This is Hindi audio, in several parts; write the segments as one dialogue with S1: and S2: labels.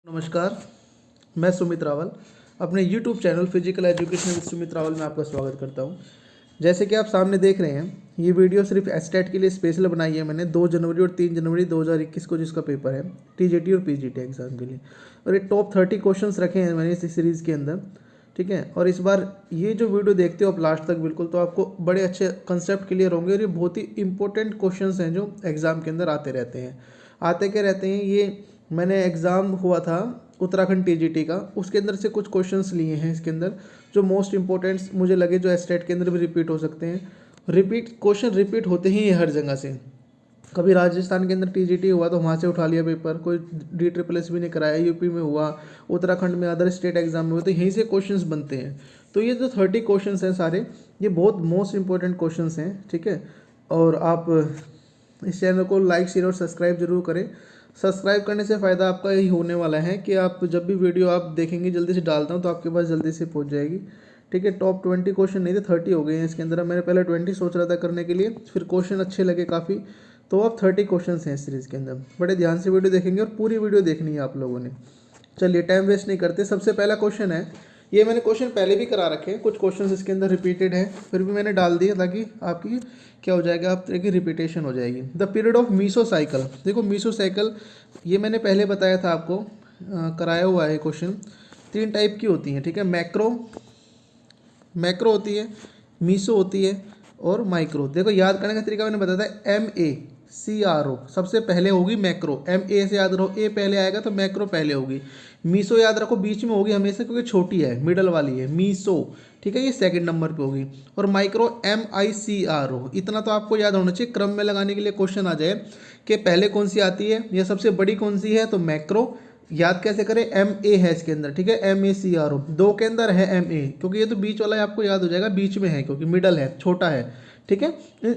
S1: नमस्कार, मैं सुमित रावल अपने YouTube channel physical education with Sumit Rawal में आपका स्वागत करता हूं। जैसे कि आप सामने देख रहे हैं, ये वीडियो सिर्फ एस्टेट के लिए स्पेशल बनाई है मैंने 2 जनवरी और 3 जनवरी 2021 को जिसका पेपर है TJT और PGT एग्ज़ाम के लिए। और ये टॉप 30 क्वेश्चंस रखे हैं मैंने इस सीरीज़ के अंदर, ठीक है। और इस बार ये जो वीडियो देखते हो आप लास्ट तक बिल्कुल, तो आपको बड़े अच्छे कंसेप्ट क्लियर होंगे। और ये बहुत ही इंपॉर्टेंट क्वेश्चंस हैं जो एग्ज़ाम के अंदर आते रहते हैं। आते क्या रहते हैं, ये मैंने एग्ज़ाम हुआ था उत्तराखंड TGT का, उसके अंदर से कुछ क्वेश्चंस लिए हैं इसके अंदर जो मोस्ट इंपॉर्टेंट्स मुझे लगे, जो एस्टेट के अंदर भी रिपीट हो सकते हैं। क्वेश्चन रिपीट होते ही हैं हर जगह से। कभी राजस्थान के अंदर TGT हुआ तो वहाँ से उठा लिया पेपर, कोई DSSS भी नहीं कराया, यूपी में हुआ, उत्तराखंड में अदर स्टेट एग्जाम में हुआ, तो यहीं से क्वेश्चंस बनते हैं। तो ये जो 30 क्वेश्चंस हैं सारे, ये बहुत मोस्ट इंपॉर्टेंट क्वेश्चंस हैं, ठीक है। और आप इस चैनल को लाइक शेयर और सब्सक्राइब जरूर करें। सब्सक्राइब करने से फ़ायदा आपका यही होने वाला है कि आप जब भी वीडियो आप देखेंगे जल्दी से डालता हूँ तो आपके पास जल्दी से पहुँच जाएगी, ठीक है। टॉप 20 क्वेश्चन नहीं थे, 30 हो गए हैं इसके अंदर। मैंने पहले 20 सोच रहा था करने के लिए, फिर क्वेश्चन अच्छे लगे काफ़ी, तो अब 30 क्वेश्चन हैं इस सीरीज़ के अंदर। बड़े ध्यान से वीडियो देखेंगे और पूरी वीडियो देखनी है आप लोगों ने। चलिए टाइम वेस्ट नहीं करते, सबसे पहला क्वेश्चन है, ये मैंने क्वेश्चन पहले भी करा रखे हैं, कुछ क्वेश्चन इसके अंदर रिपीटेड है, फिर भी मैंने डाल दिया ताकि आपकी क्या हो जाएगा, आप तरह की रिपीटेशन हो जाएगी। द पीरियड ऑफ मीसोसाइकिल, देखो मीसोसाइकिल ये मैंने पहले बताया था आपको, कराया हुआ है क्वेश्चन। 3 टाइप की होती हैं, ठीक है। मैक्रो होती है, मीसो होती है और माइक्रो। देखो याद करने का तरीका मैंने बताया था, MACRO सबसे पहले होगी मैक्रो, MA से याद रखो, A पहले आएगा तो मैक्रो पहले होगी। मीसो याद रखो बीच में होगी हमेशा क्योंकि छोटी है, मिडल वाली है मीसो, ठीक है, ये सेकंड नंबर पे होगी। और माइक्रो MICRO, इतना तो आपको याद होना चाहिए, क्रम में लगाने के लिए क्वेश्चन आ जाए कि पहले कौन सी आती है या सबसे बड़ी कौन सी है, तो मैक्रो। याद कैसे करें, MA है इसके अंदर, ठीक है, MACRO 2 के अंदर है MA, क्योंकि ये तो बीच वाला है, आपको याद हो जाएगा बीच में है क्योंकि मिडल है, छोटा है, ठीक है।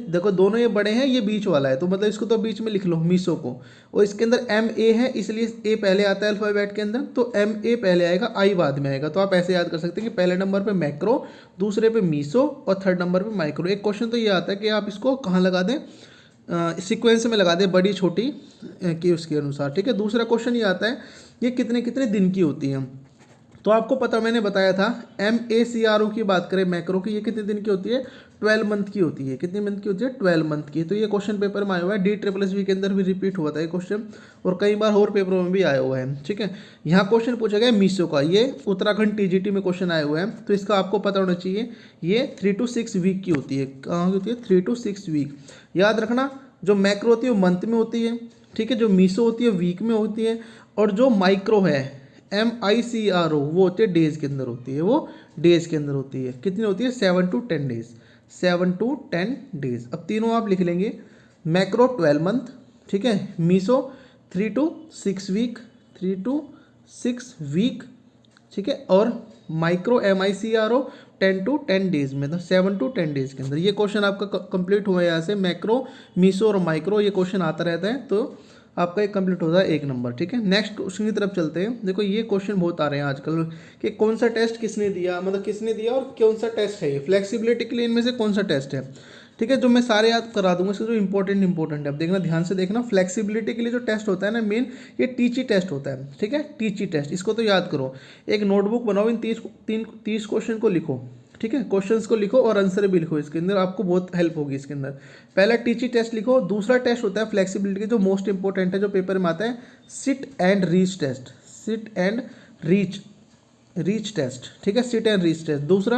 S1: देखो दोनों ये बड़े हैं, ये बीच वाला है, तो मतलब इसको तो बीच में लिख लो मीसो को। और इसके अंदर MA है इसलिए A पहले आता है अल्फाबेट के अंदर, तो MA पहले आएगा, I बाद में आएगा। तो आप ऐसे याद कर सकते हैं कि पहले नंबर पे मैक्रो, दूसरे पे मीसो और थर्ड नंबर पे माइक्रो। एक क्वेश्चन तो ये आता है कि आप इसको कहाँ लगा दें, सीक्वेंस में लगा दे, बड़ी छोटी की उसके अनुसार, ठीक है। दूसरा क्वेश्चन ये आता है, ये कितने कितने दिन की होती हैं, तो आपको पता, मैंने बताया था MACRO की बात करें मैक्रो की, ये कितने दिन की होती है, 12 मंथ की होती है। कितने मंथ की होती है, 12 मंथ की। तो ये क्वेश्चन पेपर में आया हुआ है, DSSS के अंदर भी रिपीट हुआ था ये क्वेश्चन, और कई बार और पेपरों में भी आया हुआ है, ठीक है। यहाँ क्वेश्चन पूछा गया मीसो का, ये उत्तराखंड TGT में क्वेश्चन आए हुए हैं, तो इसका आपको पता होना चाहिए, ये 3 to 6 वीक की होती है। कहाँ की होती है, 3 to 6 वीक। याद रखना, जो मैक्रो होती है वो मंथ में होती है, ठीक है, जो मीसो होती है वीक में होती है, और जो माइक्रो है MICRO वो होती है डेज के अंदर होती है, वो डेज के अंदर होती है। कितनी होती है, 7 to 10 डेज, 7 to 10 डेज। अब तीनों आप लिख लेंगे, मैक्रो 12 मंथ, ठीक है, मीसो 3 to 6 वीक, 3 to 6 वीक, ठीक है, और माइक्रो MICRO 10 to 10 डेज में, तो 7 to 10 डेज के अंदर। ये क्वेश्चन आपका कंप्लीट हुआ है, यहाँ से मैक्रो, मीसो और माइक्रो ये क्वेश्चन आता रहता है, तो आपका एक कंप्लीट होता है 1 नंबर, ठीक है। नेक्स्ट क्वेश्चन की तरफ चलते हैं। देखो ये क्वेश्चन बहुत आ रहे हैं आजकल कि कौन सा टेस्ट किसने दिया, मतलब किसने दिया और कौन सा टेस्ट है ये, फ्लेक्सिबिलिटी के लिए इनमें से कौन सा टेस्ट है, ठीक है। जो मैं सारे याद करा दूंगा, इसके जो इंपॉर्टेंट है, अब देखना ध्यान से देखना। फ्लेक्सिबिलिटी के लिए जो टेस्ट होता है ना मेन, ये टीची टेस्ट होता है, ठीक है, टीची टेस्ट, इसको तो याद करो। एक नोटबुक बनाओ, इन 30 क्वेश्चन को लिखो, ठीक है, क्वेश्चंस को लिखो और आंसर भी लिखो, इसके अंदर आपको बहुत हेल्प होगी इसके अंदर। पहला टीची टेस्ट लिखो, दूसरा टेस्ट होता है फ्लेक्सिबिलिटी जो मोस्ट इंपॉर्टेंट है, जो पेपर में आता है, sit and reach test, sit and reach test, ठीक है, सिट एंड रीच टेस्ट।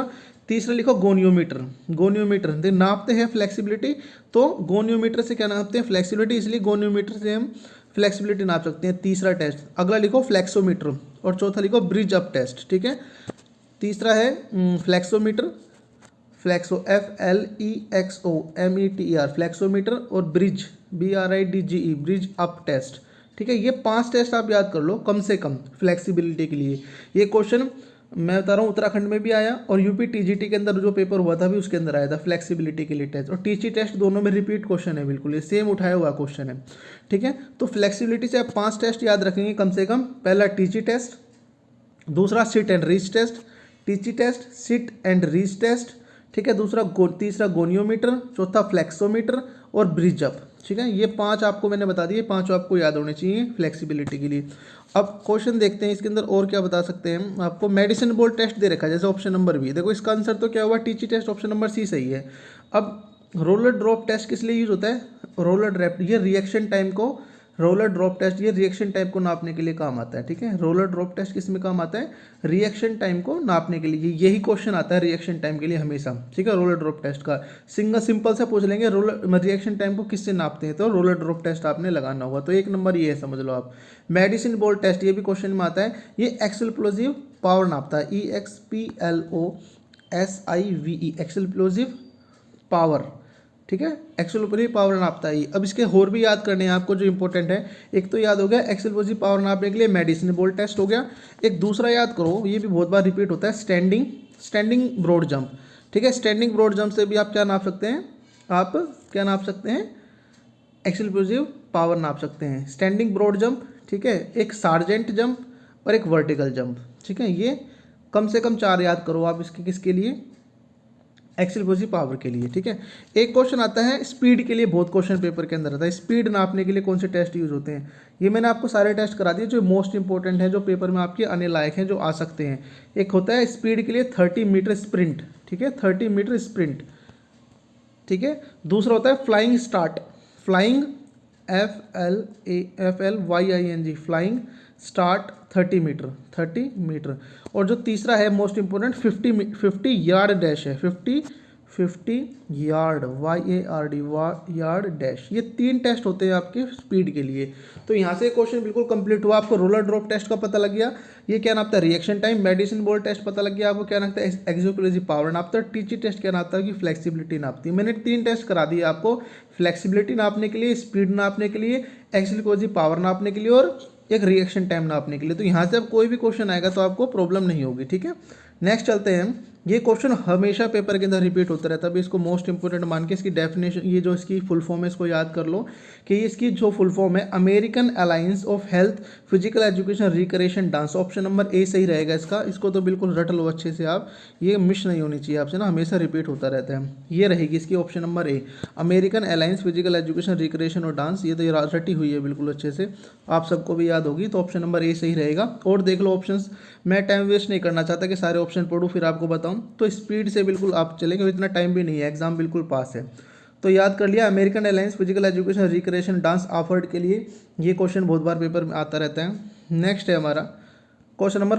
S1: तीसरा लिखो गोनियोमीटर नापते हैं फ्लेक्सिबिलिटी, तो गोनियोमीटर से क्या नापते हैं, फ्लेक्सिबिलिटी, इसलिए गोनियोमीटर से हम फ्लेक्सिबिलिटी नाप सकते हैं, तीसरा टेस्ट। अगला लिखो फ्लेक्सोमीटर, और चौथा लिखो ब्रिज अप टेस्ट, ठीक है। तीसरा है फ्लेक्सोमीटर, FLEXOMETER फ्लेक्सोमीटर, और bridge BRIDGE bridge up test, ठीक है। ये 5 टेस्ट आप याद कर लो कम से कम फ्लेक्सिबिलिटी के लिए। ये क्वेश्चन मैं बता रहा हूँ उत्तराखंड में भी आया, और यूपी TGT के अंदर जो पेपर हुआ था भी उसके अंदर आया था फ्लेक्सिबिलिटी के लिए टेस्ट, और टीची टेस्ट दोनों में रिपीट क्वेश्चन है, बिल्कुल ये सेम उठाया हुआ क्वेश्चन है, ठीक है। तो फ्लेक्सिबिलिटी से आप 5 टेस्ट याद रखेंगे कम से कम। पहला टीची टेस्ट, दूसरा सिट एंड रीच टेस्ट, टीची test, sit and reach test, ठीक है, तीसरा गोनियोमीटर, चौथा फ्लेक्सोमीटर और ब्रिज अप, ठीक है, ये 5 आपको मैंने बता दिए, 5 आपको याद होने चाहिए फ्लेक्सिबिलिटी के लिए। अब क्वेश्चन देखते हैं इसके अंदर और क्या बता सकते हैं। आपको मेडिसिन बोर्ड टेस्ट दे रखा है जैसे ऑप्शन नंबर बी, देखो इसका आंसर तो क्या हुआ, टीची टेस्ट, ऑप्शन नंबर सी सही है। अब रोलर ड्रॉप टेस्ट किस लिए यूज होता है, रोलर ड्रॉप, ये रिएक्शन टाइम को, रोलर ड्रॉप टेस्ट ये रिएक्शन टाइम को नापने के लिए काम आता है। ठीक है, रोलर ड्रॉप टेस्ट किस में काम आता है, रिएक्शन टाइम को नापने के लिए, यही क्वेश्चन आता है रिएक्शन टाइम के लिए हमेशा। ठीक है, रोलर ड्रॉप टेस्ट का सिंपल से पूछ लेंगे, रोलर रिएक्शन टाइम को किससे नापते हैं, तो रोलर ड्रॉप टेस्ट आपने लगाना होगा। तो 1 नंबर ये है, समझ लो आप। मेडिसिन बॉल टेस्ट ये भी क्वेश्चन में आता है, ये एक्सप्लोजिव पावर नापता है, EXPLOSIVE एक्सप्लोजिव पावर। ठीक है, एक्सप्लोजिव पावर नापता है। अब इसके और भी याद करने हैं आपको जो इंपॉर्टेंट है। एक तो याद हो गया एक्सप्लोजिव पावर नापने के लिए मेडिसिन बॉल टेस्ट हो गया। एक दूसरा याद करो, ये भी बहुत बार रिपीट होता है, स्टैंडिंग ब्रॉड जंप। ठीक है, स्टैंडिंग ब्रॉड जंप से भी आप क्या नाप सकते हैं, आप क्या नाप सकते हैं, एक्सप्लोजिव पावर नाप सकते हैं। स्टैंडिंग ब्रॉड जंप, ठीक है, एक सार्जेंट जंप और एक वर्टिकल जंप। ठीक है, ये कम से कम 4 याद करो आप इसके, किसके लिए, एक्सप्लोजिव पावर के लिए। ठीक है, एक क्वेश्चन आता है स्पीड के लिए, बहुत क्वेश्चन पेपर के अंदर आता है, स्पीड नापने के लिए कौन से टेस्ट यूज होते हैं। ये मैंने आपको सारे टेस्ट करा दिए जो मोस्ट इंपॉर्टेंट है, जो पेपर में आपके आने लायक हैं, जो आ सकते हैं। एक होता है स्पीड के लिए 30 मीटर स्प्रिंट। ठीक है, 30 मीटर स्प्रिंट। ठीक है, दूसरा होता है flying start, flying FLYING, flying start 30 metre. और जो तीसरा है मोस्ट इंपोर्टेंट 50 यार्ड डैश है, 50 यार्ड यार्ड डैश। ये 3 टेस्ट होते हैं आपके स्पीड के लिए। तो यहाँ से क्वेश्चन बिल्कुल कंप्लीट हुआ। आपको रोलर ड्रॉप टेस्ट का पता लग गया, ये क्या नापता है, reaction time. Medicine ball test पता लग गया आपको क्या नापता है, एक्सप्लोजिव पावर नापता है। टीची टेस्ट क्या नापता है कि फ्लेक्सिबिलिटी नापती है। मैंने 3 टेस्ट करा दिए आपको, फ्लेक्सिबिलिटी नापने के लिए, स्पीड नापने के लिए, एक्सप्लोजिव पावर नापने के लिए और एक रिएक्शन टाइम नापने के लिए। तो यहाँ से अब कोई भी क्वेश्चन आएगा तो आपको प्रॉब्लम नहीं होगी। ठीक है, नेक्स्ट चलते हैं। ये क्वेश्चन हमेशा पेपर के अंदर रिपीट होता रहता है, अभी इसको मोस्ट इंपोर्टेंट मान के इसकी डेफिनेशन, ये जो इसकी फुल फॉर्म है इसको याद कर लो कि इसकी जो फुल फॉर्म है American alliance of health physical education recreation dance. Option number A सही रहेगा इसको तो बिल्कुल रट लो अच्छे से आप, ये मिस नहीं होनी चाहिए आपसे ना, हमेशा रिपीट होता रहता है। ये रहेगी इसकी option number A, American alliance physical education recreation और डांस। ये तो रटी हुई है बिल्कुल अच्छे से, आप सबको भी याद होगी। तो ऑप्शन नंबर ए सही रहेगा। और देख लो ऑप्शंस, मैं टाइम वेस्ट नहीं करना चाहता कि सारे ऑप्शन पढ़ूँ फिर आपको बताऊं। तो स्पीड से बिल्कुल आप चलेंगे, इतना टाइम भी नहीं है, एग्जाम बिल्कुल पास है। तो याद कर लिया, American alliance physical education recreation dance offered के लिए। ये क्वेश्चन बहुत बार पेपर में आता रहता है। नेक्स्ट है हमारा क्वेश्चन नंबर,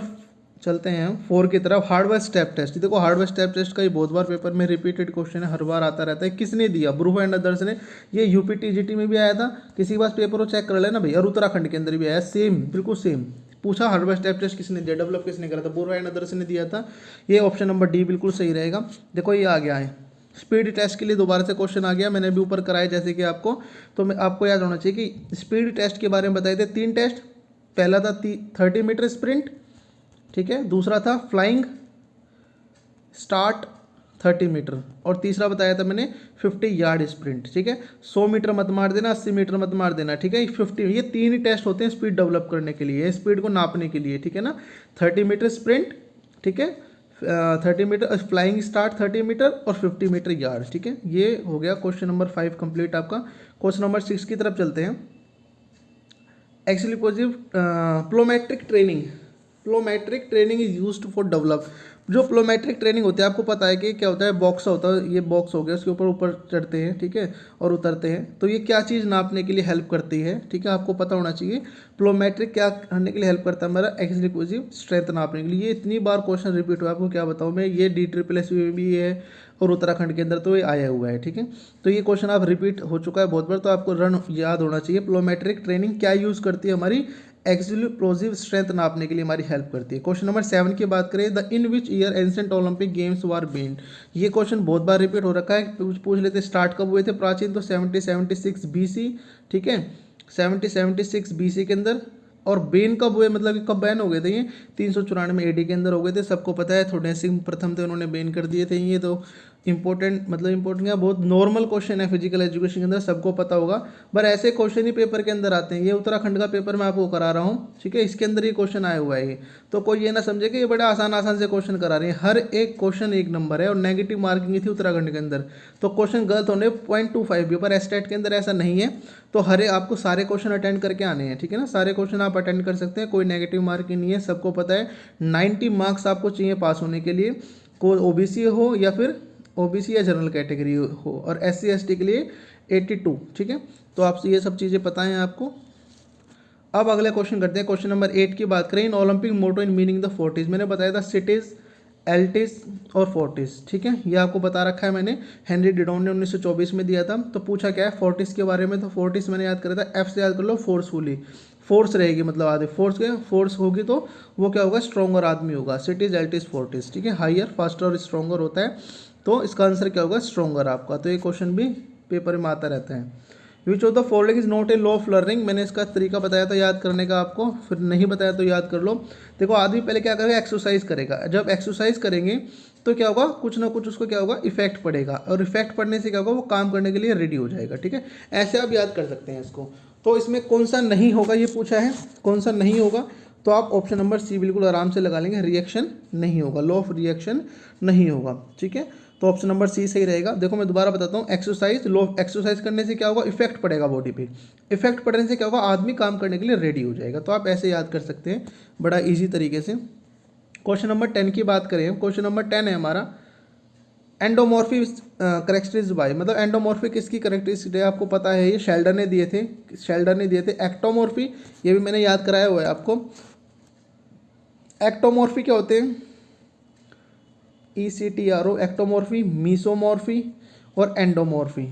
S1: चलते हैं हम 4 की तरफ, हार्डवेयर स्टेप टेस्ट। देखो हार्डवेयर स्टेप टेस्ट का ये बहुत बार पेपर में रिपीटेड क्वेश्चन है, हर बार आता रहता है। किसने दिया, ब्रूफ एंड अदर्स ने। ये UPTGT में भी आया था, किसी के पास पेपर हो चेक कर लेना भाई, और उत्तराखंड के अंदर भी आया, सेम बिल्कुल सेम पूछा, हार्डवेयर स्टेप टेस्ट किसने दिया, डेवलप किसने करा था, ब्रूफ एंड अदर्स ने दिया था। ये ऑप्शन नंबर डी बिल्कुल सही रहेगा। देखो ये आ गया है, स्पीड टेस्ट के लिए दोबारा से क्वेश्चन आ गया, मैंने भी ऊपर कराया जैसे कि आपको। तो मैं आपको याद होना चाहिए कि स्पीड टेस्ट के बारे में बताए थे 3 टेस्ट। पहला था 30 मीटर स्प्रिंट, ठीक है, दूसरा था फ्लाइंग स्टार्ट 30 मीटर, और तीसरा बताया था मैंने 50 यार्ड स्प्रिंट। ठीक है, 100 मीटर मत मार देना, 80 मीटर मत मार देना। ठीक है, 50, ये 3 ही टेस्ट होते हैं स्पीड डेवलप करने के लिए, स्पीड को नापने के लिए। ठीक है ना, 30 मीटर स्प्रिंट, ठीक है, 30 मीटर फ्लाइंग स्टार्ट 30 मीटर और 50 मीटर यार्ड। ठीक है, ये हो गया क्वेश्चन नंबर 5 कंप्लीट आपका। क्वेश्चन नंबर 6 की तरफ चलते हैं। Explosive plyometric training is used for develop. जो प्लोमेट्रिक ट्रेनिंग होती है, आपको पता है कि क्या होता है, बॉक्स होता है, ये बॉक्स हो गया, उसके ऊपर चढ़ते हैं, ठीक है, और उतरते हैं। तो ये क्या चीज़ नापने के लिए हेल्प करती है, ठीक है, आपको पता होना चाहिए। प्लोमेट्रिक क्या करने के लिए हेल्प करता है, हमारा एक्सप्लोजिव स्ट्रेंथ नापने के लिए। ये इतनी बार क्वेश्चन रिपीट हुआ, आपको क्या बताऊँ मैं, ये DSSS में भी है और उत्तराखंड के अंदर तो ये आया हुआ है। ठीक है, तो ये क्वेश्चन आप रिपीट हो चुका है बहुत बार, तो आपको रन याद होना चाहिए। प्लोमेट्रिक ट्रेनिंग क्या यूज़ करती है, हमारी एक्सप्लोजिव स्ट्रेंथ नापने के लिए हमारी हेल्प करती है। क्वेश्चन नंबर 7 की बात करें, the in which year ancient Olympic games were been. ये क्वेश्चन बहुत बार रिपीट हो रखा है, पूछ लेते स्टार्ट कब हुए थे प्राचीन, तो 76 BC। ठीक है, 76 BC के अंदर। और बैन कब हुए, मतलब कि कब बैन हो गए थे, ये 394 AD के अंदर हो गए थे, सबको पता है। थोड़े सिंह प्रथम थे, उन्होंने बैन कर दिए थे ये। तो इंपॉर्टेंट, मतलब इंपॉर्टेंट क्या, बहुत नॉर्मल क्वेश्चन है फिजिकल एजुकेशन के अंदर, सबको पता होगा। पर ऐसे क्वेश्चन ही पेपर के अंदर आते हैं। ये उत्तराखंड का पेपर मैं आपको करा रहा हूँ, ठीक है, इसके अंदर ये क्वेश्चन आया हुआ है ये। तो कोई ये ना समझे कि ये बड़ा आसान आसान से क्वेश्चन करा रहे हैं, हर एक क्वेश्चन एक नंबर है। और नेगेटिव मार्किंग थी उत्तराखंड के अंदर, तो क्वेश्चन गलत होने 0.25 भी, पर एस्टेट के अंदर ऐसा नहीं है। तो हर आपको सारे क्वेश्चन अटेंड करके आने हैं, ठीक है ना, सारे क्वेश्चन आप अटेंड कर सकते हैं, कोई नेगेटिव मार्किंग नहीं है, सबको पता है। 90 मार्क्स आपको चाहिए पास होने के लिए, को ओबीसी हो या फिर ओबीसी या जनरल कैटेगरी हो, और SC ST के लिए 82, ठीक है। तो आपसे ये सब चीज़ें पता हैं आपको। अब अगला क्वेश्चन करते हैं, क्वेश्चन नंबर 8 की बात करें। In Olympic motto in meaning the fortius, मैंने बताया था सिटीज, एल्टिस और फोर्टिस, ठीक है, ये आपको बता रखा है मैंने, हेनरी डिडॉन ने 1924 में दिया था। तो पूछा क्या है फोर्टिस के बारे में, तो फोर्टिस मैंने याद करा था, F से याद कर लो, फोर्सफुली, फोर्स रहेगी मतलब आगे, फोर्स होगी तो वो क्या होगा, स्ट्रॉन्गर आदमी होगा। सिटीज, एल्टिस, फोर्टिस, ठीक है, हायर, फास्टर और स्ट्रॉन्गर होता है, तो इसका आंसर क्या होगा, स्ट्रॉन्गर आपका। तो ये क्वेश्चन भी पेपर में आता रहता है। विच of the following is not a law of learning, मैंने इसका तरीका बताया था याद करने का आपको, फिर नहीं बताया तो याद कर लो। देखो आदमी पहले क्या करेगा, एक्सरसाइज करेगा, जब एक्सरसाइज करेंगे तो क्या होगा, कुछ ना कुछ उसको क्या होगा, इफेक्ट पड़ेगा, और इफेक्ट पड़ने से क्या होगा, वो काम करने के लिए रेडी हो जाएगा, ठीक है। ऐसे आप याद कर सकते हैं इसको। तो इसमें कौन सा नहीं होगा ये पूछा है, कौन सा नहीं होगा, तो आप ऑप्शन नंबर सी बिल्कुल आराम से लगा लेंगे, रिएक्शन नहीं होगा, लॉ ऑफ रिएक्शन नहीं होगा, ठीक है। तो ऑप्शन नंबर सी सही रहेगा। देखो मैं दोबारा बताता हूँ, एक्सरसाइज, लॉ एक्सरसाइज करने से क्या होगा, इफेक्ट पड़ेगा बॉडी पे, इफेक्ट पड़ने से क्या होगा, आदमी काम करने के लिए रेडी हो जाएगा। तो आप ऐसे याद कर सकते हैं बड़ा इजी तरीके से। क्वेश्चन नंबर 10 की बात करें, क्वेश्चन नंबर 10 है हमारा, एंडोमॉर्फिक करेक्टरिस्टिक्स बाय, मतलब एंडोमॉर्फिक किसकी करेक्टरिस्टिक है, आपको पता है, ये शेल्डर ने दिए थे, शेल्डर ने दिए थे। एक्टोमॉर्फी, ये भी मैंने याद कराया हुआ है आपको। एक्टोमॉर्फी क्या होते हैं, ECTRO, एक्टोमॉर्फी, मीसोमॉर्फी और एंडोमॉर्फी।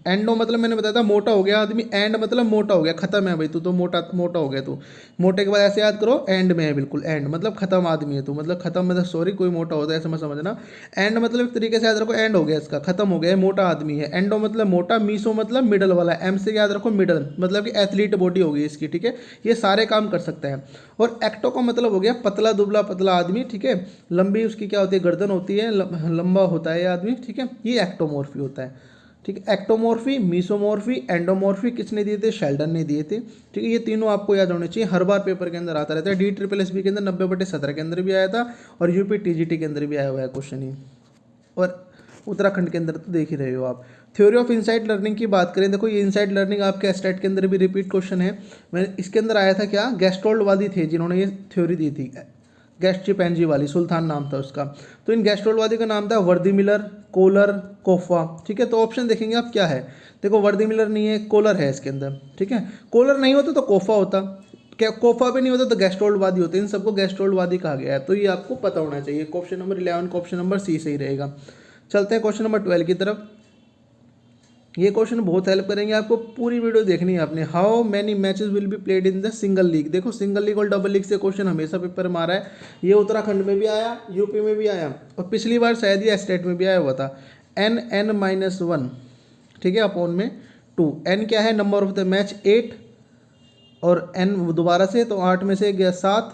S1: एंडो मतलब मैंने बताया था मोटा हो गया आदमी, एंड मतलब मोटा हो गया, खत्म है भाई तू, तो मोटा मोटा हो गया तू। मोटे के बाद ऐसे याद करो, एंड में है बिल्कुल, एंड मतलब खत्म आदमी है तू, मतलब खत्म, मतलब सॉरी कोई मोटा होता है ऐसे मत समझना। एंड मतलब एक तरीके से याद रखो, एंड हो गया इसका, खत्म हो गया, मोटा आदमी है। एंडो मतलब मोटा, मीसो मतलब मिडल वाला, M से याद रखो मिडल, मतलब कि एथलीट बॉडी होगी इसकी, ठीक है, ये सारे काम कर सकता है। और एक्टो का मतलब हो गया पतला दुबला पतला आदमी, ठीक है, लंबी उसकी क्या होती है, गर्दन होती है, लंबा होता है ये आदमी, ठीक है, ये एक्टोमॉर्फी होता है, ठीक है। एक्टोमॉर्फी, मीसोमॉर्फी, एंडोमॉर्फी किसने दिए थे, शेल्डर ने दिए थे, ठीक है। ये तीनों आपको याद होने चाहिए, हर बार पेपर के अंदर आता रहता है। DSSB के अंदर 90/17 के अंदर भी आया था, और UP TGT के अंदर भी आया हुआ है क्वेश्चन ही, और उत्तराखंड के अंदर तो देख ही रहे हो आप। थ्योरी ऑफ इनसाइड लर्निंग की बात करें, देखो ये इनसाइड लर्निंग आपके स्टेट के अंदर भी रिपीट क्वेश्चन है। मैंने इसके अंदर आया था क्या, गेस्टोल्डवादी थे जिन्होंने ये थ्योरी दी थी, गेस्ट्रिपेंजी वाली, सुल्तान नाम था उसका। तो इन गेस्टोल्डवादी का नाम था वर्दी मिलर, कोलर, कोफा, ठीक है। तो ऑप्शन देखेंगे आप क्या है, देखो वर्दी मिलर नहीं है, कोलर है इसके अंदर, ठीक है। कोलर नहीं होता तो कोफा होता, क्या कोफा भी नहीं होता तो गेस्टोल्डवादी होते, इन सबको गेस्टोल्डवादी कहा गया है। तो ये आपको पता होना चाहिए। क्वेश्चन नंबर 11 का ऑप्शन नंबर सी सही रहेगा। चलते हैं क्वेश्चन नंबर 12 की तरफ। ये क्वेश्चन बहुत हेल्प करेंगे आपको, पूरी वीडियो देखनी है आपने। How many matches will be played in the single league, देखो सिंगल लीग और डबल लीग से क्वेश्चन हमेशा पेपर में आ रहा है। ये उत्तराखंड में भी आया, यूपी में भी आया, और पिछली बार शायद ये स्टेट में भी आया हुआ था। N(n-1), ठीक है, अपॉन में 2। N क्या है, नंबर ऑफ द मैच 8, और N दोबारा से, तो 8 में से गया 7,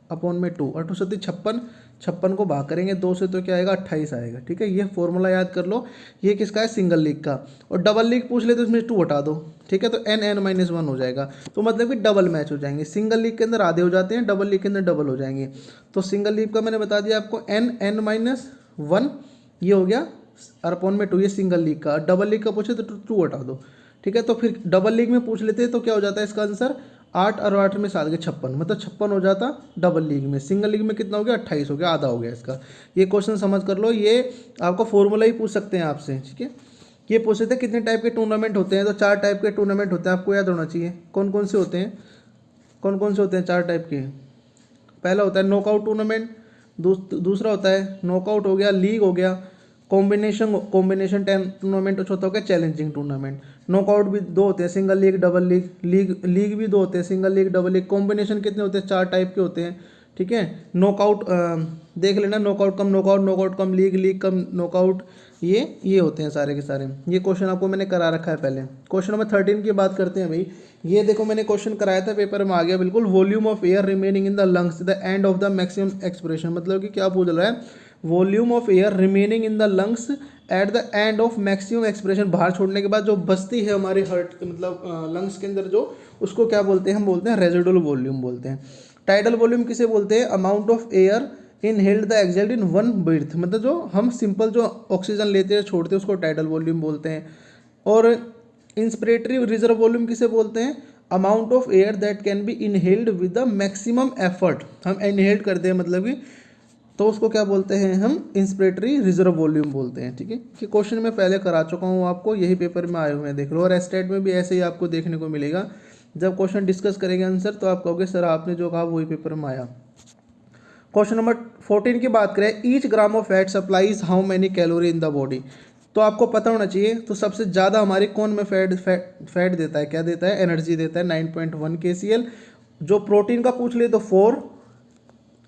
S1: अपॉन में 2, 8 7 56, 56 को भाग करेंगे 2 से तो क्या आएगा, 28 आएगा, ठीक है। ये फॉर्मूला याद कर लो, ये किसका है, सिंगल लीग का। और डबल लीग पूछ ले तो इसमें 2 हटा दो, ठीक है, तो N(n-1) हो जाएगा। तो मतलब कि डबल मैच हो जाएंगे, सिंगल लीग के अंदर आधे हो जाते हैं, डबल लीग के अंदर डबल हो जाएंगे। तो सिंगल लीग का मैंने बता दिया आपको, N(n-1) ये हो गया, और अपॉन में 2 ये सिंगल लीग का। डबल लीग का पूछे तो 2 हटा दो, ठीक है। तो फिर डबल लीग में पूछ लेते तो क्या हो जाता है इसका आंसर, 8 और 8 में 7 के 56, मतलब 56 हो जाता डबल लीग में। सिंगल लीग में कितना हो गया, 28 हो गया, आधा हो गया इसका। ये क्वेश्चन समझ कर लो, ये आपका फॉर्मूला ही पूछ सकते हैं आपसे, ठीक है। ये पूछ सकते हैं कितने टाइप के टूर्नामेंट होते हैं, तो 4 टाइप के टूर्नामेंट होते हैं, आपको याद होना चाहिए। कौन कौन से होते हैं, कौन कौन से होते हैं 4 टाइप के। पहला होता है नॉकआउट टूर्नामेंट, दूसरा होता है नॉकआउट हो गया, लीग हो गया, कॉम्बिनेशन टूर्नामेंट, चौथा हो गया चैलेंजिंग टूर्नामेंट। नॉकआउट भी 2 होते हैं, single league, double league, league भी 2 होते हैं, single league, double league. Combination कितने होते हैं, 4 टाइप के होते हैं, ठीक है। नॉकआउट देख लेना, नॉकआउट कम नॉकआउट, नॉकआउट कम लीग, लीग कम नॉकआउट, ये होते हैं सारे के सारे। ये क्वेश्चन आपको मैंने करा रखा है पहले। क्वेश्चन नंबर 13 की बात करते हैं भाई। ये देखो मैंने क्वेश्चन कराया था, पेपर में आ गया बिल्कुल। Volume of air remaining in the lungs the end of the maximum expression, मतलब कि क्या पूछ रहा है, volume of air remaining in the lungs at the end of maximum expression, बाहर छोड़ने के बाद जो बचती है हमारे हार्ट मतलब लंग्स के अंदर जो, उसको क्या बोलते हैं, हम बोलते हैं रेजिडुअल वॉल्यूम बोलते हैं। टाइडल वॉल्यूम किसे बोलते हैं, amount of air inhaled the exhaled in one breath, मतलब जो हम सिंपल जो ऑक्सीजन लेते हैं छोड़ते हैं उसको टाइडल वॉल्यूम बोलते हैं। और इंस्पिरेटरी रिजर्व वॉल्यूम किसे बोलते हैं, amount of air that can be inhaled with the maximum effort, हम इनहेल्ड करते हैं मतलब कि, तो उसको क्या बोलते हैं हम, इंस्पिरेटरी रिजर्व वॉल्यूम बोलते हैं। ठीक है, कि क्वेश्चन मैं पहले करा चुका हूँ आपको, यही पेपर में आए हुए हैं देख लो, और एस्टेट में भी ऐसे ही आपको देखने को मिलेगा। जब क्वेश्चन डिस्कस करेंगे आंसर तो आप कहोगे सर आपने जो कहा वही पेपर में आया। क्वेश्चन नंबर 14 की बात करें, each gram of fat supplies how many calorie in the body. तो आपको पता होना चाहिए, तो सबसे ज़्यादा हमारे कौन में फैट देता है, क्या देता है, एनर्जी देता है 9.1 kcal। जो प्रोटीन का पूछ ले तो 4,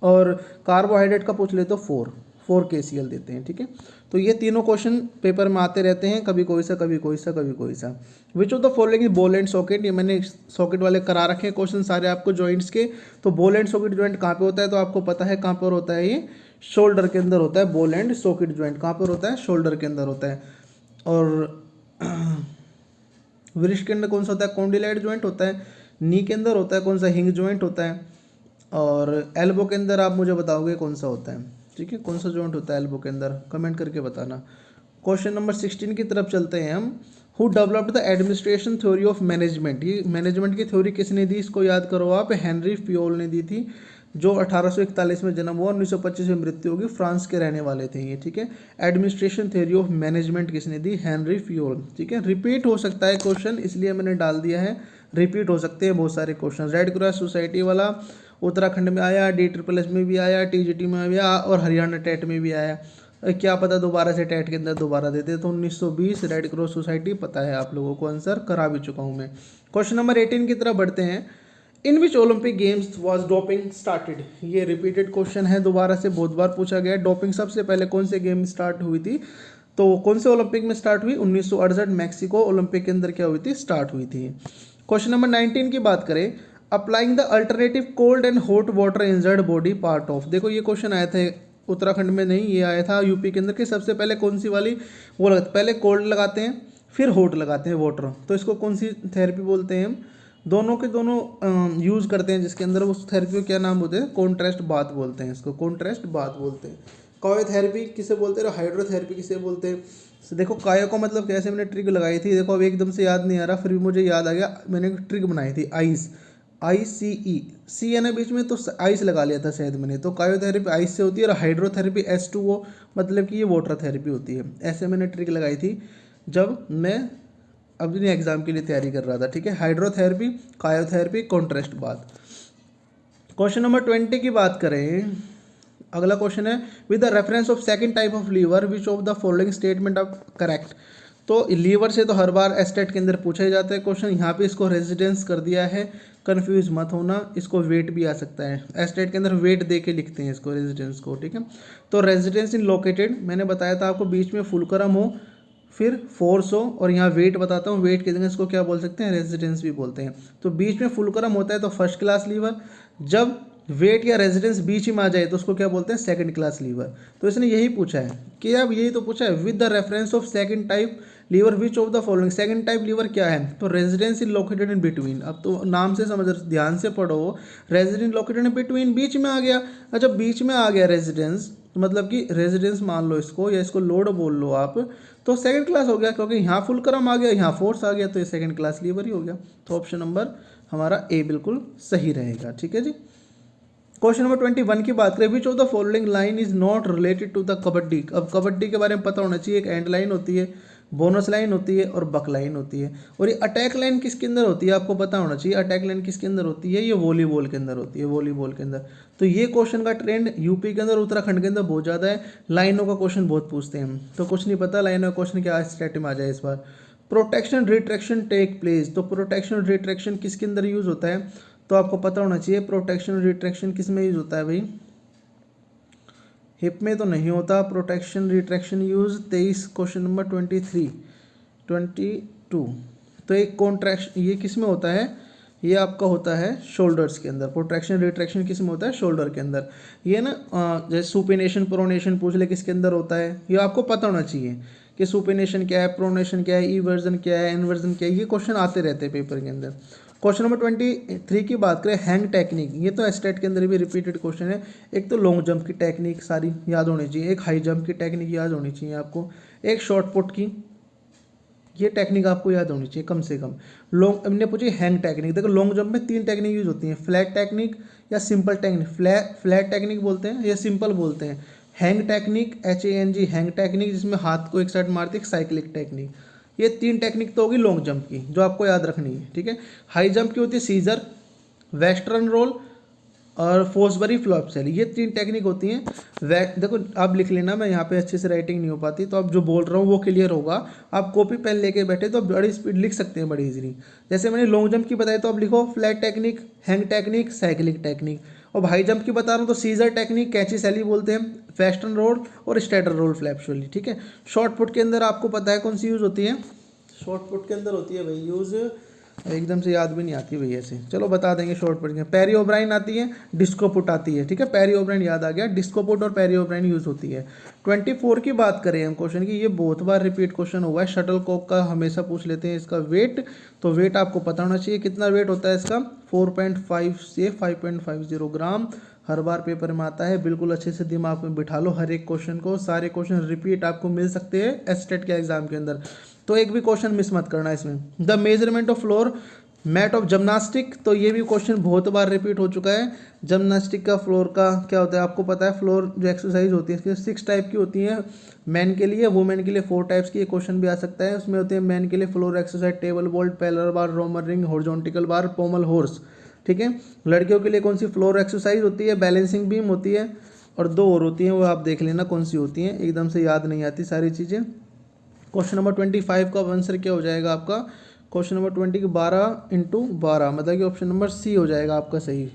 S1: और कार्बोहाइड्रेट का पूछ ले तो 4 kcal देते हैं। ठीक है, तो ये तीनों क्वेश्चन पेपर में आते रहते हैं, कभी कोई सा कभी कोई सा कभी कोई सा। विच of the following is ball and socket, ये मैंने सॉकेट वाले करा रखे हैं क्वेश्चन सारे आपको जॉइंट्स के। तो बॉल एंड सॉकेट जॉइंट कहाँ पे होता है, तो आपको पता है कहाँ पर होता है, ये शोल्डर के अंदर होता है। बॉल एंड सॉकेट जॉइंट कहाँ पर होता है, शोल्डर के अंदर होता है। और वृष्ट के अंदर कौन सा होता है, कॉन्डिलाइट जॉइंट होता है। नी के अंदर होता है कौन सा, हिंग जॉइंट होता है। और एल्बो के अंदर आप मुझे बताओगे कौन सा होता है। ठीक है, कौन सा जॉइंट होता है एल्बो के अंदर, कमेंट करके बताना। क्वेश्चन नंबर 16 की तरफ चलते हैं हम। Who developed the administration theory of management, ये मैनेजमेंट की थ्योरी किसने दी, इसको याद करो आप, हेनरी पियोल ने दी थी, जो 1841 में जन्म हुआ, 1925 में मृत्यु होगी, फ्रांस के रहने वाले थे ये। ठीक है, एडमिनिस्ट्रेशन थ्योरी ऑफ मैनेजमेंट किसने दी, हेनरी पियोल। ठीक है, रिपीट हो सकता है क्वेश्चन, इसलिए मैंने डाल दिया है, रिपीट हो सकते हैं बहुत सारे क्वेश्चन। रेड क्रॉस सोसाइटी वाला उत्तराखंड में आया, DSSS में भी आया, TGT में भी आया, और हरियाणा टेट में भी आया। क्या पता दोबारा से टेट के अंदर दोबारा देते, तो 1920 रेड क्रॉस सोसाइटी पता है आप लोगों को, आंसर करा भी चुका हूँ मैं। क्वेश्चन नंबर 18 की तरफ बढ़ते हैं। In which Olympic games was doping started, ये रिपीटेड क्वेश्चन है, दोबारा से बहुत बार पूछा गया। डोपिंग सबसे पहले कौन से गेम स्टार्ट हुई थी, तो कौन से ओलंपिक में स्टार्ट हुई, 1968 मैक्सिको ओलंपिक के अंदर क्या हुई थी, स्टार्ट हुई थी। क्वेश्चन नंबर 19 की बात करें, applying the alternative cold and hot water injured body part of. देखो ये क्वेश्चन आया था उत्तराखंड में नहीं, ये आया था यूपी के अंदर कि सबसे पहले कौन सी वाली वो लगता, पहले कोल्ड लगाते हैं फिर हॉट लगाते हैं वाटर, तो इसको कौन सी थेरेपी बोलते हैं हम, दोनों के दोनों यूज़ करते हैं, जिसके अंदर उस थेरेपी को क्या नाम बोलते हैं, कॉन्ट्रास्ट बाथ बोलते हैं, इसको कॉन्ट्रास्ट बाथ बोलते हैं। कायोथेरेपी किसे बोलते हैं, हाइड्रोथेरेपी किसे बोलते हैं। तो देखो कायो को मतलब कैसे, मैंने ट्रिक लगाई थी, देखो अब एकदम से याद नहीं आ रहा, फिर भी मुझे याद आ गया, मैंने एक ट्रिक बनाई थी, आइस, ICE, सी है ना बीच में, तो आइस लगा लिया था शायद मैंने। तो कायोथेरेपी आइस से होती है, और हाइड्रोथेरेपी H2O, मतलब कि ये वाटर थेरेपी होती है। ऐसे मैंने ट्रिक लगाई थी जब मैं अपने एग्जाम के लिए तैयारी कर रहा था। ठीक है, hydrotherapy, cryotherapy, contrast bath. Question number 20 की बात करें, अगला क्वेश्चन है, with the reference of second type of lever which of the following statement of correct. तो लीवर से तो हर बार एस्टेट के अंदर पूछा ही जाता है क्वेश्चन, यहाँ पे इसको रेजिडेंस कर दिया है, कंफ्यूज मत होना, इसको वेट भी आ सकता है, एस्टेट के अंदर वेट दे के लिखते हैं इसको, रेजिडेंस को। ठीक है, तो रेजिडेंस इन लोकेटेड, मैंने बताया था आपको, बीच में फुलक्रम हो, फिर फोर्स हो, और यहाँ वेट बताता हूँ, वेट की जगह इसको क्या बोल सकते हैं, रेजिडेंस भी बोलते हैं। तो बीच में फुलक्रम होता है तो फर्स्ट क्लास लीवर, जब वेट या रेजिडेंस बीच में आ जाए तो उसको क्या बोलते हैं, सेकंड क्लास लीवर। तो इसने यही पूछा है कि अब यही तो पूछा है, with the reference of second type lever which of the following, second type lever क्या है, तो residence in located in between. अब तो नाम से समझ, ध्यान से पढ़ो, रेजिडेंस लोकेटेड इन बिटवीन, बीच में आ गया। अच्छा, बीच में आ गया रेजिडेंस, तो मतलब कि रेजिडेंस मान लो इसको, या इसको लोड बोल लो आप, तो सेकंड क्लास हो गया, क्योंकि यहाँ फुलक्रम आ गया, यहाँ फोर्स आ गया, तो ये सेकंड क्लास लीवर ही हो गया। तो ऑप्शन नंबर हमारा ए बिल्कुल सही रहेगा। ठीक है जी। क्वेश्चन नंबर 21 की बात करें, which of the following line is not related to the kabaddi. अब कबड्डी के बारे में पता होना चाहिए, एक एंड लाइन होती है, बोनस लाइन होती है, और बक लाइन होती है। और ये अटैक लाइन किसके अंदर होती है, आपको पता होना चाहिए, अटैक लाइन किसके अंदर होती है, ये वॉलीबॉल के अंदर होती है, वॉलीबॉल के अंदर। तो ये क्वेश्चन का ट्रेंड यूपी के अंदर, उत्तराखंड के अंदर बहुत ज़्यादा है, लाइनों का क्वेश्चन बहुत पूछते हैं, तो कुछ नहीं पता लाइनों का क्वेश्चन क्या स्टेट में आ जाए इस बार। प्रोटेक्शन रिट्रैक्शन टेक प्लेस, तो प्रोटेक्शन रिट्रैक्शन किसके अंदर यूज़ होता है, तो आपको पता होना चाहिए, प्रोटेक्शन रिट्रैक्शन किस में यूज़ होता है भाई, हिप में तो नहीं होता protection retraction use. 23 question number 22, तो एक कॉन्ट्रैक्शन ये किस में होता है, ये आपका होता है शोल्डर्स के अंदर। प्रोट्रैक्शन रिट्रैक्शन किस में होता है, शोल्डर के अंदर। ये ना जैसे सुपिनेशन प्रोनेशन पूछ ले किसके अंदर होता है, ये आपको पता होना चाहिए कि सुपिनेशन क्या है, प्रोनेशन क्या है, इवर्जन क्या है, इन्वर्जन क्या है, ये क्वेश्चन आते रहते हैं पेपर के अंदर। क्वेश्चन नंबर 23 की बात करें, हैंग टेक्निक, ये तो स्टेट के अंदर भी रिपीटेड क्वेश्चन है। एक तो लॉन्ग जंप की टेक्निक सारी याद होनी चाहिए, एक हाई जंप की टेक्निक याद होनी चाहिए आपको, एक शॉर्ट पुट की, ये टेक्निक आपको याद होनी चाहिए कम से कम। लॉन्ग हमने पूछी हैंग टेक्निक, देखो लॉन्ग जंप में 3 टेक्निक यूज होती हैं, फ्लैट टेक्निक या सिंपल टेक्निक, फ्लैट टेक्निक बोलते हैं या सिंपल बोलते हैं। Hang technique, HANG hang technique, जिसमें हाथ को एक साइड मारती है, साइक्लिक टेक्निक। ये 3 टेक्निक तो होगी लॉन्ग जंप की जो आपको याद रखनी है, ठीक है। हाई जंप की होती है सीजर, वेस्टर्न रोल और फोर्सबरी फ्लॉप सेल, ये 3 टेक्निक होती हैं। देखो आप लिख लेना, मैं यहाँ पे अच्छे से राइटिंग नहीं हो पाती, तो अब जो बोल रहा हूँ वो क्लियर होगा। आप कॉपी पेन लेके बैठे तो बड़ी स्पीड लिख सकते हैं, बड़ी इजीली। जैसे मैंने लॉन्ग जंप की बताई तो आप लिखो flat technique, hang technique, cyclic technique. और हाई जंप की बता रहा हूँ तो सीजर टेक्निक, कैची सैली बोलते हैं, वेस्टर्न रोल और स्टैटर रोल फ्लैप शोली, ठीक है। शॉर्ट पुट के अंदर आपको पता है कौन सी यूज़ होती है, शॉर्ट पुट के अंदर होती है भाई यूज़, एकदम से याद भी नहीं आती भैया से, चलो बता देंगे शॉर्ट पुट के। पेरी ओब्राइन आती है, डिस्को पुट आती है, ठीक है। पेरी ओब्राइन याद आ गया, डिस्को पुट और पेरी ओब्राइन यूज़ होती है। 24 की बात करें हम क्वेश्चन की, ये बहुत बार रिपीट क्वेश्चन हुआ है, शटल कॉक का हमेशा पूछ लेते हैं इसका वेट, तो वेट आपको पता होना चाहिए कितना वेट होता है इसका, 4.5 से 5.50 ग्राम, हर बार पेपर में आता है। बिल्कुल अच्छे से दिमाग में बिठा लो हर एक क्वेश्चन को, सारे क्वेश्चन रिपीट आपको मिल सकते हैं एस्टेट के एग्जाम के अंदर, तो एक भी क्वेश्चन मिस मत करना इसमें। The measurement of floor mat of gymnastic, तो ये भी क्वेश्चन बहुत बार रिपीट हो चुका है। जिम्नास्टिक का फ्लोर का क्या होता है आपको पता है, फ्लोर जो एक्सरसाइज होती है इसकी 6 टाइप की होती हैं, मैन के लिए, वुमेन के लिए 4 टाइप्स की, ये क्वेश्चन भी आ सकता है। उसमें होते हैं मैन के लिए floor exercise, table vault, parallel bar, roman ring, horizontal bar, pommel horse, ठीक है। लड़कियों के लिए कौन सी फ्लोर एक्सरसाइज होती है, बैलेंसिंग बीम होती है, और 2 और होती हैं, वो आप देख लेना कौन सी होती हैं, एकदम से याद नहीं आती सारी चीज़ें। क्वेश्चन नंबर 25 का आंसर क्या हो जाएगा आपका, क्वेश्चन नंबर 20 की 12x12, मतलब कि ऑप्शन नंबर सी हो जाएगा आपका सही,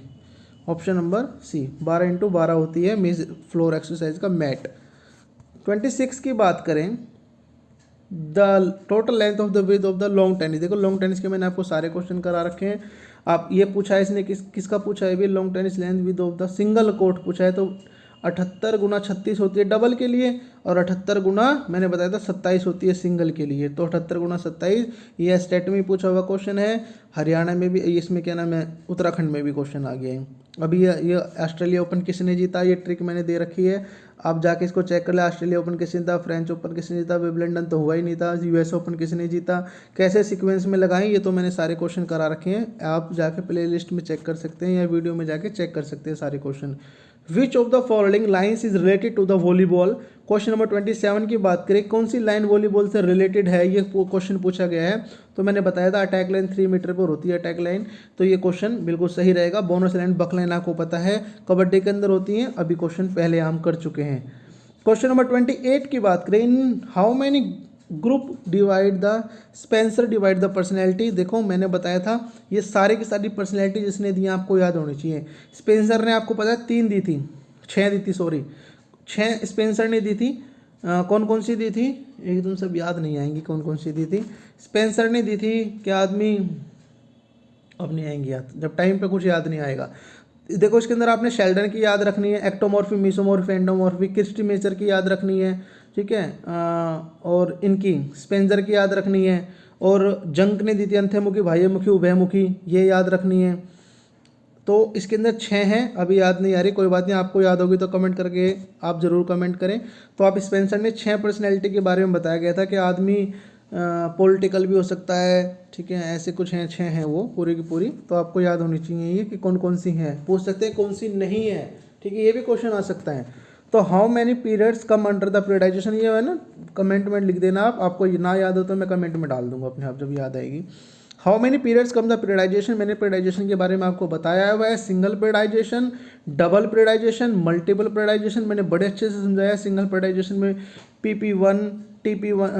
S1: ऑप्शन नंबर सी, 12x12 होती है मेज फ्लोर एक्सरसाइज का मैट। 26 की बात करें, the total length of the width of the long tennis, देखो लॉन्ग टेनिस के मैंने आपको सारे क्वेश्चन करा रखे हैं। आप ये पूछा है इसने किसका पूछा है भी, long tennis length width of the single court पूछा है, तो 78 गुना 36 होती है डबल के लिए, और 78 गुना मैंने बताया था 27 होती है सिंगल के लिए, तो 78 गुना 27, ये स्टेट में पूछा हुआ क्वेश्चन है। हरियाणा में भी, इसमें क्या नाम है, उत्तराखंड में भी क्वेश्चन आ गया है। अभी ये ऑस्ट्रेलिया ओपन किसने जीता, ये ट्रिक मैंने दे रखी है, आप जाके इसको चेक कर ले। ऑस्ट्रेलिया ओपन किसने जीता, फ्रेंच ओपन किसने जीता, विंबलडन तो हुआ ही नहीं था, US ओपन किसने जीता, कैसे सीक्वेंस में लगाएं, ये तो मैंने सारे क्वेश्चन करा रखे हैं, आप जाके प्ले लिस्ट में चेक कर सकते हैं या वीडियो में जाके चेक कर सकते हैं सारे question. Which of the following lines is related to the volleyball, question number 27 की बात करें, कौन सी लाइन वॉलीबॉल से रिलेटेड है, ये क्वेश्चन पूछा गया है। तो मैंने बताया था अटैक लाइन 3 मीटर पर होती है अटैक लाइन, तो ये क्वेश्चन बिल्कुल सही रहेगा। बोनस लाइन, बक लाइन आपको पता है कबड्डी के अंदर होती है, अभी क्वेश्चन पहले हम कर चुके हैं। क्वेश्चन नंबर 28 की बात करें, in how many group divide the Spencer divide the personality, देखो मैंने बताया था ये सारे की सारी पर्सनैलिटी जिसने दी आपको याद होनी चाहिए। स्पेंसर ने आपको पता है 3 दी थी, 6 दी थी, सॉरी 6 स्पेंसर ने दी थी। कौन कौन सी दी थी, एकदम सब याद नहीं आएंगी कौन कौन सी दी थी। स्पेंसर ने दी थी, क्या आदमी, अब नहीं आएंगी याद, जब टाइम पे कुछ याद नहीं आएगा। देखो इसके अंदर आपने शेल्डन की याद रखनी है, एक्टोमॉर्फी, मिसोमॉर्फी, एंडोमॉर्फी, क्रिस्टी मेचर की याद रखनी है, ठीक है, और इनकी स्पेंसर की याद रखनी है, और जंक ने दी थी अंत्यमुखी, बाह्यमुखी, उभयमुखी, ये याद रखनी है। तो इसके अंदर 6 हैं, अभी याद नहीं आ रही, कोई बात नहीं, आपको याद होगी तो कमेंट करके आप ज़रूर कमेंट करें। तो आप स्पेंसर ने 6 पर्सनैलिटी के बारे में बताया गया था कि आदमी पॉलिटिकल भी हो सकता है, ठीक है, ऐसे कुछ हैं, 6 हैं वो पूरी की पूरी, तो आपको याद होनी चाहिए ये कि कौन कौन सी हैं, पूछ सकते हैं कौन सी नहीं है, ठीक है, ये भी क्वेश्चन आ सकता है। तो how many periods come under the periodisation, ये है ना, कमेंट में लिख देना आप, आपको ना याद हो तो मैं कमेंट में डाल दूंगा अपने आप जब याद आएगी। How many periods come the periodisation, मैंने पीरियडाइजेशन के बारे में आपको बताया हुआ है, single periodisation, double periodisation, multiple periodisation, मैंने बड़े अच्छे से समझाया। सिंगल पीरियडाइजेशन में PP1, TP1,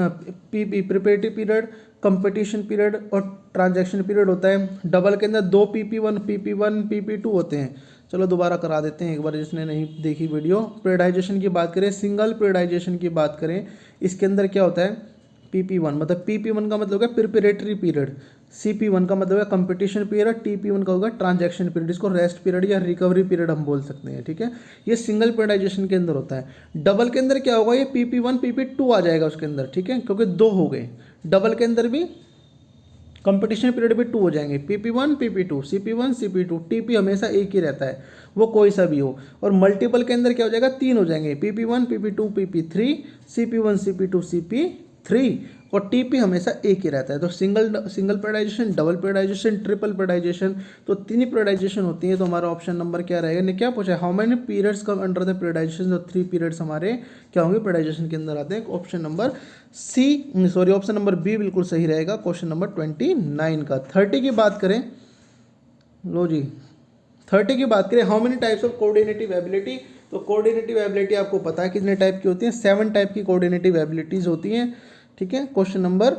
S1: PP preparatory period, competition period और ट्रांजैक्शन पीरियड होता है। डबल के अंदर 2 PP1, PP2 होते हैं। चलो दोबारा करा देते हैं एक बार जिसने नहीं देखी वीडियो। पीरियडाइजेशन की बात करें, सिंगल पीरियडाइजेशन की बात करें, इसके अंदर क्या होता है, PP1 मतलब PP1 का मतलब है प्रिपरेटरी पीरियड, CP1 का मतलब है कंपटीशन पीरियड, TP1 का होगा ट्रांजैक्शन पीरियड, इसको रेस्ट पीरियड या रिकवरी पीरियड हम बोल सकते हैं, ठीक है। ये सिंगल पीरियडाइजेशन के अंदर होता है। डबल के अंदर क्या होगा, ये PP1 PP2 आ जाएगा उसके अंदर, ठीक है, क्योंकि 2 हो गए। डबल के अंदर भी कंपटीशन पीरियड भी 2 हो जाएंगे, PP1 PP2, CP1 CP2, TP हमेशा एक ही रहता है, वो कोई सा भी हो। और मल्टीपल के अंदर क्या हो जाएगा, 3 हो जाएंगे, PP1 PP2 PP3, CP1 CP2 CP3, और TP हमेशा एक ही रहता है। तो single periodisation, double periodisation, triple periodisation, तो 3 ही पीरियडाइजेशन होती है। तो हमारा ऑप्शन नंबर क्या रहेगा, ने क्या पूछा, how many periods come under the periodisation, तो 3 पीरियड्स हमारे क्या होंगे, पीरियडाइजेशन के अंदर आते हैं। Option number option number B बिल्कुल सही रहेगा क्वेश्चन नंबर 29 का। 30 की बात करें, लो जी 30 की बात करें, how many types of coordinative ability, तो कोऑर्डिनेटिव एबिलिटी आपको पता है कितने टाइप की होती है, 7 टाइप की कोऑर्डिनेटिव एबिलिटीज होती हैं, ठीक है। क्वेश्चन नंबर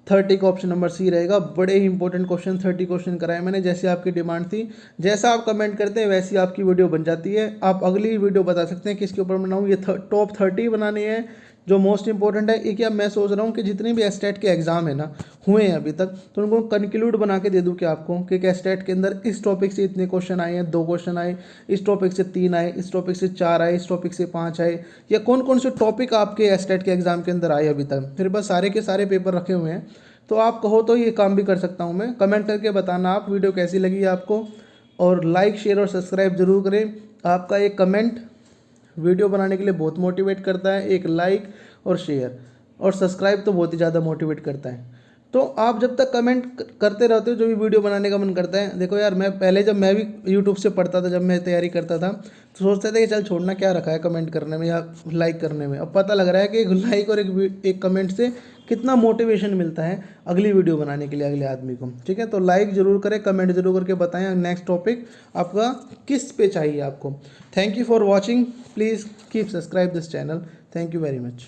S1: 30 का ऑप्शन नंबर सी रहेगा। बड़े ही इंपॉर्टेंट क्वेश्चन 30 क्वेश्चन कराए मैंने, जैसे आपकी डिमांड थी, जैसा आप कमेंट करते हैं वैसी आपकी वीडियो बन जाती है। आप अगली वीडियो बता सकते हैं किसके ऊपर बनाऊँ, ये टॉप 30 बनानी है जो मोस्ट इंपॉर्टेंट है। एक मैं सोच रहा हूँ कि जितने भी एस्टेट के एग्जाम है ना हुए हैं अभी तक, तो उनको कंक्लूड बना के दे दूँ कि आपको कि एस्टेट के अंदर इस टॉपिक से इतने क्वेश्चन आए हैं, 2 क्वेश्चन आए, इस टॉपिक से 3 आए, इस टॉपिक से 4 आए, इस टॉपिक से 5 आए, या कौन कौन से टॉपिक आपके एस्टेट के एग्जाम के अंदर आए अभी तक। फिर बस सारे के सारे पेपर रखे हुए हैं, तो आप कहो तो ये काम भी कर सकता हूँ मैं। कमेंट करके बताना आप वीडियो कैसी लगी आपको, और लाइक शेयर और सब्सक्राइब जरूर करें। आपका एक कमेंट वीडियो बनाने के लिए बहुत मोटिवेट करता है, एक लाइक और शेयर और सब्सक्राइब तो बहुत ही ज़्यादा मोटिवेट करता है। तो आप जब तक कमेंट करते रहते हो, जो भी वीडियो बनाने का मन करता है। देखो यार, मैं पहले जब मैं भी यूट्यूब से पढ़ता था, जब मैं तैयारी करता था, तो सोचते थे कि चल छोड़ना क्या रखा है कमेंट करने में या लाइक करने में। अब पता लग रहा है कि एक लाइक और एक कमेंट से कितना मोटिवेशन मिलता है अगली वीडियो बनाने के लिए अगले आदमी को, ठीक है। तो लाइक ज़रूर करें, कमेंट जरूर करके बताएं नेक्स्ट टॉपिक आपका किस पे चाहिए आपको। Thank you for watching, please keep subscribe this channel. Thank you very much.